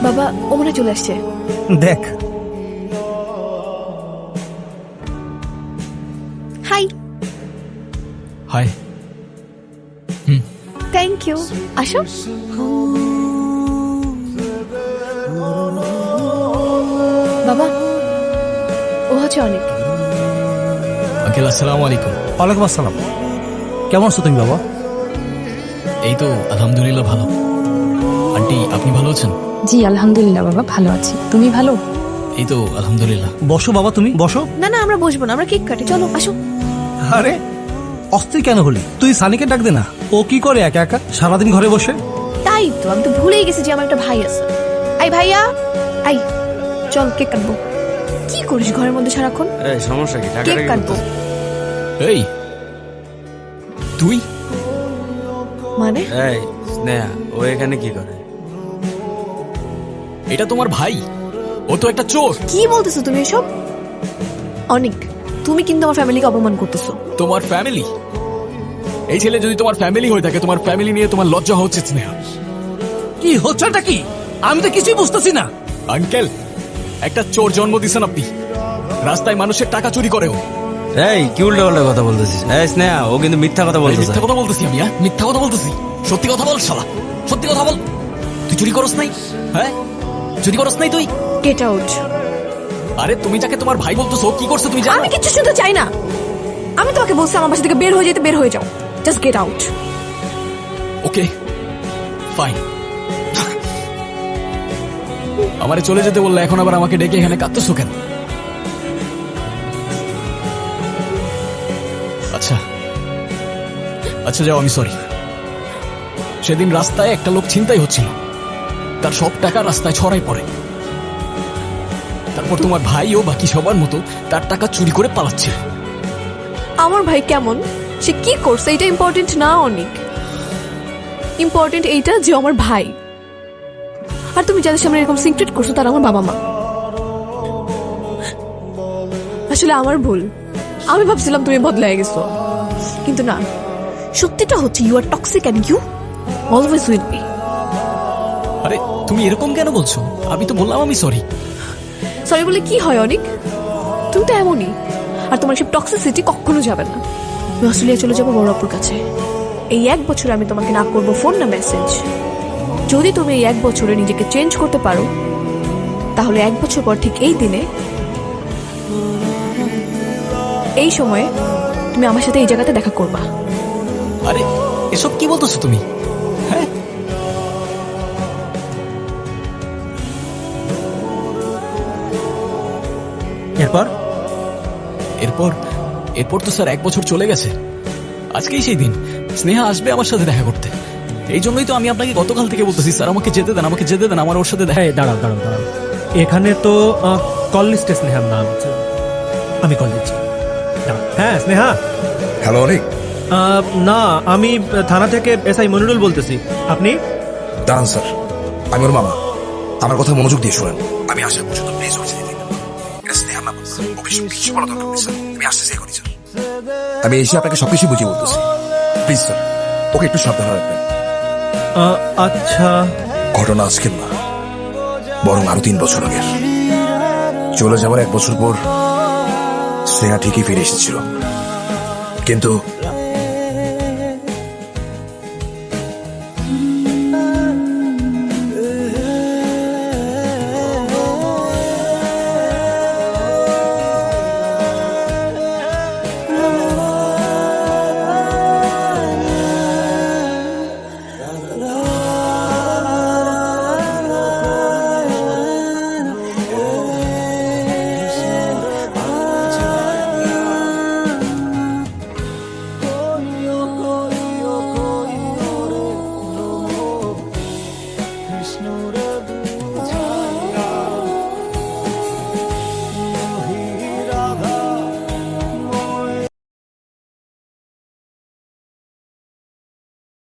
বাবা ও মনে চলে আসছে। দেখ হাই। হাই। Thank you. আসো। বাবা ও হচ্ছে অনেক। আঙ্কেল আসসালামু আলাইকুম। ওয়ালাইকুম আসসালাম। কেমন আছো তুমি বাবা? এই তো আলহামদুলিল্লাহ ভালো। আন্টি আপনি ভালো আছেন? জি আলহামদুলিল্লাহ বাবা ভালো আছি, তুমি ভালো? এই তো আলহামদুলিল্লাহ। বসো বাবা, তুমি বসো। না না আমরা বসবো না, আমরা কেক কাটি, চলো আসো। আরে অস্থির কেন হলি? তুই সানিকে ডাক দে না। ও কি করে একা একা সারাদিন ঘরে বসে? তাই তো আমি তো ভুলেই গেছি যে আমার একটা ভাই আছে। আই ভাইয়া আই, চল কেক কাটবো। কি করিস ঘরের মধ্যে সারাক্ষণ? এই সমস্যা কি? কেক কাটবো এই তুই মানে? এই স্নেহা, ও এখানে কি করে? এটা তোমার ভাই, ও তো একটা চোর। কি বলতেছো তুমি এসব? অনেক, তুমি কিন্তু আমার ফ্যামিলিকে অপমান করতেছো। তোমার ফ্যামিলি? এই ছেলে যদি তোমার ফ্যামিলি হয়ে থাকে, তোমার ফ্যামিলি নিয়ে তোমার লজ্জা হওয়া উচিত স্নেহা। কি হচ্ছেটা কি? আমি তো কিছুই বুঝতেছি না। আঙ্কেল একটা চোর জন্ম দিছেন আপনি, রাস্তায় মানুষের টাকা চুরি করে ও। এই কি উল্টো পাল্টা কথা বলতেছিস? এই স্নেহা, ও কিন্তু মিথ্যা কথা এই বলতেছে। মিথ্যা কথা বলতেছি আমি? মিথ্যা কথা বলতেছি? সত্যি কথা বল শালা, সত্যি কথা বল। তুই চুরি করস নাই? হ্যাঁ চুরি করস নাই তুই? Get out. আরে তুমি যাকে তোমার ভাই বলতেছো ও কি করছে তুমি জানো? আমি কিছু শুনতে চাই না। আমি তোমাকে বলছি আমার বাসা থেকে বের হয়ে যেতে, বের হয়ে যাও। Just get out. Okay fine. আমারে চলে যেতে বললে, এখন আবার আমাকে ডেকে এখানে কাঁদতেছো কেন? আচ্ছা আচ্ছা যাও, আমি সরি। সেদিন রাস্তায় একটা লোক ছিনতাই হচ্ছিল, তার সব টাকা রাস্তায় ছড়াই পড়ে। তারপর তোমার ভাইও বাকি সবার মতো তার টাকা চুরি করে পালাচ্ছে। আমার ভাই কেমন, সে কি করছে এটা ইম্পর্টেন্ট না অনেক। ইম্পর্টেন্ট এইটা যে আমার ভাই। আর তুমি যাদের সামনে এরকম সিক্রেট করছো তারা আমার বাবা মা। আসলে আমার ভুল, আমি ভাবছিলাম তুমি বদলায় গেছো, কিন্তু না। সত্যিটা হচ্ছে you are toxic and you always will be. আরে তুমি এরকম কেন বলছো? আমি তো বললাম আমি সরি। সরি বলে কি হয় অনেক? তুমি তো এমনই। আর তোমার সব টক্সিসিটি কখনো যাবে না। আমি অস্ট্রেলিয়া চলে যাবো বড় আপুর কাছে। এই 1 বছরে আমি তোমাকে না করবো ফোন না মেসেজ। যদি তুমি এই 1 বছরে নিজেকে চেঞ্জ করতে পারো, তাহলে 1 বছর পর ঠিক এই দিনে, এই সময়ে তুমি আমার সাথে এই জায়গাতে দেখা করবা। আরে এসব কি বলতেছো তুমি? হ্যাঁ এরপর এরপর এরপর তো স্যার 1 বছর চলে গেছে। আজকেই সেই দিন, স্নেহা আসবে আমার সাথে দেখা করতে। এই জন্যই তো আমি আপনাকে গতকাল থেকে বলতেছি, স্যার আমাকে যেতে দেন, আমাকে যেতে দেন, আমার ওর সাথে দেখা। হ্যাঁ দাঁড়াও দাঁড়াও দাঁড়াও, এখানে তো কল লিস্টে স্নেহার নাম আছে। আমি কল দিচ্ছি। দাঁড়াও। হ্যাঁ স্নেহা। হ্যালো অনেক। না, আমি থানা থেকে এসআই মনিরুল বলতেছি। আপনি? দাঁড়ান স্যার, আমি ওর মামা। আমার কথা মনোযোগ দিয়ে শোনেন। আমি আসা পর্যন্ত প্লিজ ওর যেতে দিন। এটা স্নেহার নাম, ওকে কিছু বলা দরকার নেই স্যার। আমি আসতেছি এখনই স্যার। আমি এসে আপনাকে সবকিছু বুঝিয়ে বলতেছি। প্লিজ স্যার, ওকে একটু সাবধান রাখবেন। আচ্ছা। ঘটনা আজকের না, বরং আরো 3 বছর আগের। চলে যাওয়ার 1 বছর পর স্নেহা ঠিকই ফিরে এসেছিল, কিন্তু